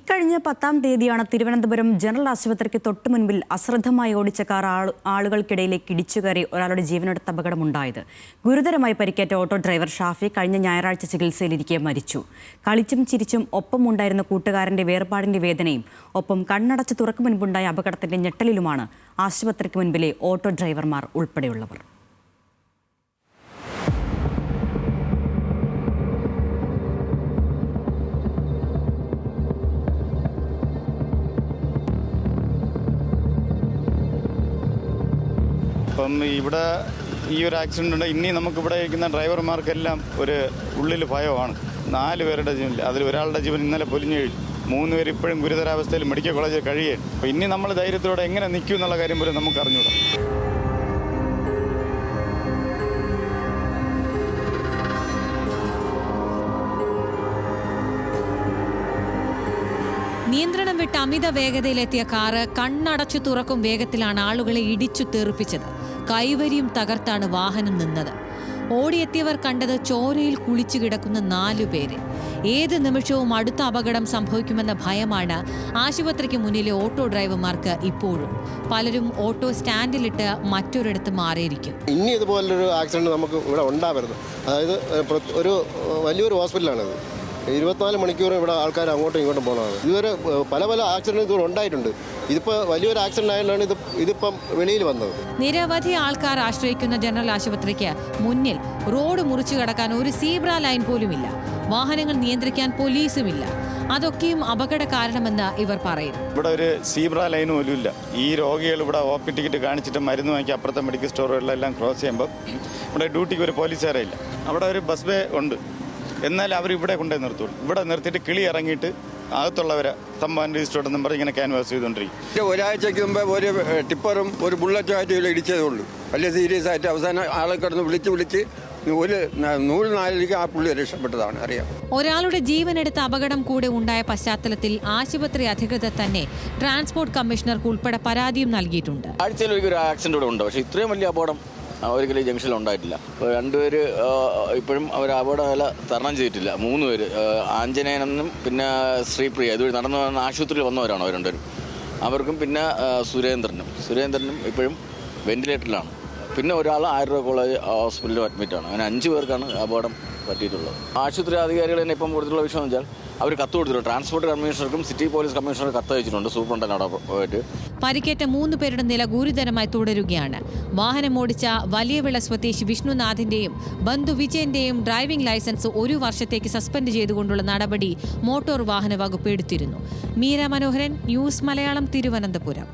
ഇക്കഴിഞ്ഞ 10-ാം തീയതിയാണ് തിരുവനന്തപുരം ജനറൽ ആശുപത്രിക്ക് തൊട്ടു മുൻപിൽ അശ്രദ്ധമായി ഓടിച്ച കാർ ആളുകൾക്കിടയിലേക്ക് ഇടിച്ചുകയറി ഒരാളുടെ ജീവനെടുത്ത അപകടമുണ്ടായത്. ഗുരുതരമായി പരിക്കേറ്റ ഓട്ടോ ഡ്രൈവർ ഷാഫി കഴിഞ്ഞ ഞായറാഴ്ച ചികിത്സയിലിരിക്കെ മരിച്ചു. കളിച്ചും ചിരിച്ചും ഒപ്പമുണ്ടായിരുന്ന കൂട്ടുകാരന്റെ വേർപാടിന്റെ വേദനയും ഒപ്പം കണ്ണടച്ച് തുറക്കും മുൻപുണ്ടായ അപകടത്തിന്റെ ഞെട്ടലിലുമാണ് ആശുപത്രിക്ക് മുൻപിലെ ഓട്ടോ ഡ്രൈവർമാർ ഉൾപ്പെടെയുള്ളവർ. അപ്പം ഇവിടെ ഈ ഒരു ആക്സിഡൻ്റ് ഉണ്ട്. ഇനി നമുക്കിവിടെ ഇരിക്കുന്ന ഡ്രൈവർമാർക്കെല്ലാം ഒരു ഉള്ളിൽ ഭയമാണ്. 4 പേരുടെ ജീവൻ, അതിൽ ഒരാളുടെ ജീവൻ ഇന്നലെ പൊലിഞ്ഞു കഴിഞ്ഞു. 3 പേര് ഇപ്പോഴും ഗുരുതരാവസ്ഥയിൽ മെഡിക്കൽ കോളേജിൽ കഴിയുകയാണ്. അപ്പോൾ ഇനി നമ്മൾ ധൈര്യത്തോടെ എങ്ങനെ നിൽക്കും എന്നുള്ള കാര്യം പോലും നമുക്ക് അറിഞ്ഞൂടാ. നിയന്ത്രണം വിട്ട് അമിത വേഗതയിലെത്തിയ കാറ് കണ്ണടച്ചു തുറക്കും വേഗത്തിലാണ് ആളുകളെ ഇടിച്ചു തെറിപ്പിച്ചത്. കൈവരിയും തകർത്താണ് വാഹനം നിന്നത്. ഓടിയെത്തിയവർ കണ്ടത് ചോരയിൽ കുളിച്ചു കിടക്കുന്ന 4 പേര്. ഏത് നിമിഷവും അടുത്ത അപകടം സംഭവിക്കുമെന്ന ഭയമാണ് ആശുപത്രിക്ക് മുന്നിലെ ഓട്ടോ ഡ്രൈവർമാർക്ക് ഇപ്പോഴും. പലരും ഓട്ടോ സ്റ്റാൻഡിലിട്ട് മറ്റൊരിടത്ത് മാറിയിരിക്കും. ഇനി ഇതുപോലൊരു ആക്സിഡന്റ് നമുക്ക് ഇവിടെ ഉണ്ടാവരുത്. അതായത് ഒരു വലിയൊരു ഹോസ്പിറ്റലാണിത്. 24 മണിക്കൂർ ഇവിടെ ആൾക്കാർ അങ്ങോട്ടും ഇങ്ങോട്ടും പോകുന്നതാണ്. ഇതുവരെ പല ആക്സിഡന്റ് ഇതുവരെ ഉണ്ടായിട്ടുണ്ട്. ഇതിപ്പോൾ വലിയൊരു ആക്സിഡന്റ് ആയതുകൊണ്ടാണ് ഇതിപ്പം വെളിയിൽ വന്നത്. നിരവധി ആൾക്കാർ ആശ്രയിക്കുന്ന ജനറൽ ആശുപത്രിക്ക് മുന്നിൽ റോഡ് മുറിച്ചു കടക്കാൻ ഒരു സീബ്ര ലൈൻ പോലുമില്ല. വാഹനങ്ങൾ നിയന്ത്രിക്കാൻ പോലീസുമില്ല. അതൊക്കെയും അപകട കാരണമെന്ന് ഇവർ പറയുന്നു. ഇവിടെ ഒരു സീബ്ര ലൈൻ പോലും ഇല്ല. ഈ രോഗികൾ ഇവിടെ OP ടിക്കറ്റ് കാണിച്ചിട്ട് മരുന്ന് വാങ്ങി അപ്പുറത്തെ മെഡിക്കൽ സ്റ്റോറുകളിലെല്ലാം ക്രോസ് ചെയ്യുമ്പോൾ ഇവിടെ ഡ്യൂട്ടിക്ക് ഒരു പോലീസുകാരില്ല. അവിടെ ഒരു ബസ് വേ ഉണ്ട്. എന്നാൽ അവർ ഇവിടെ കൊണ്ടുപോയി നിർത്തുള്ളൂ. ഇവിടെ നിർത്തിയിട്ട് കിളി ഇറങ്ങിയിട്ട് അകത്തുള്ളവരെ തമ്പാൻ രജിസ്റ്റോടെന്നും പറഞ്ഞ് ഇങ്ങനെ ക്യാൻവാസ് ചെയ്തുകൊണ്ടിരിക്കും. ഒരാഴ്ചയ്ക്ക് മുമ്പ് ഒരു ടിപ്പറും ഒരു ബുള്ളറ്റും ആയിട്ട് ഇവിടെ ഇടിച്ചതേ ഉള്ളൂ. വലിയ സീരിയസ് ആയിട്ട് അവസാനം ആളെ കിടന്ന് വിളിച്ച് ഒരു 100 നാലിലേക്ക് ആ പുള്ളി രക്ഷപ്പെട്ടതാണ്. അറിയാം. ഒരാളുടെ ജീവനെടുത്ത അപകടം കൂടെ ഉണ്ടായ പശ്ചാത്തലത്തിൽ ആശുപത്രി അധികൃതർ തന്നെ ട്രാൻസ്പോർട്ട് കമ്മീഷണർക്ക് ഉൾപ്പെടെ പരാതിയും നൽകിയിട്ടുണ്ട്. ആഴ്ചയിൽ ഒരു ആക്സിഡന്റ് ഇവിടെ ഉണ്ട്. പക്ഷേ ഇത്രയും വലിയ അപകടം ഒരിക്കലും ഈ ജംഗ്ഷനിൽ ഉണ്ടായിട്ടില്ല. 2 പേര് ഇപ്പോഴും അവർ അപകടനില തരണം ചെയ്തിട്ടില്ല. 3 പേര്, ആഞ്ജനേയനെന്നും പിന്നെ ശ്രീപ്രിയ, ഇതുവഴി നടന്നു വന്ന ആശുപത്രിയിൽ വന്നവരാണ് അവർ 2 പേരും. അവർക്കും പിന്നെ സുരേന്ദ്രനും ഇപ്പോഴും വെന്റിലേറ്ററിലാണ്. പിന്നെ ഒരാൾ ആയുർവേദ കോളേജ് ഹോസ്പിറ്റലിൽ അഡ്മിറ്റാണ്. അങ്ങനെ 5 പേർക്കാണ് അപകടം പറ്റിയിട്ടുള്ളത്. ആശുപത്രി അധികാരികൾ തന്നെ ഇപ്പം കൊടുത്തിട്ടുള്ള വിഷയം എന്ന് വെച്ചാൽ അവർ കത്ത് കൊടുത്തിട്ടുണ്ട്. ട്രാൻസ്പോർട്ട് കമ്മീഷണർക്കും സിറ്റി പോലീസ് കമ്മീഷണർക്ക് കത്ത് അയച്ചിട്ടുണ്ട്. സൂപ്രണ്ടനോട് പോയിട്ട്. പരിക്കേറ്റ 3 പേരുടെ നില ഗുരുതരമായി തുടരുകയാണ്. വാഹനമോടിച്ച വലിയവിള സ്വദേശി വിഷ്ണുനാഥിന്റെയും ബന്ധു വിജയന്റെയും ഡ്രൈവിംഗ് ലൈസൻസ് 1 വർഷത്തേക്ക് സസ്പെൻഡ് ചെയ്തുകൊണ്ടുള്ള നടപടി മോട്ടോർ വാഹന വകുപ്പ് എടുത്തിരുന്നു. മീര മനോഹരൻ, ന്യൂസ് മലയാളം, തിരുവനന്തപുരം.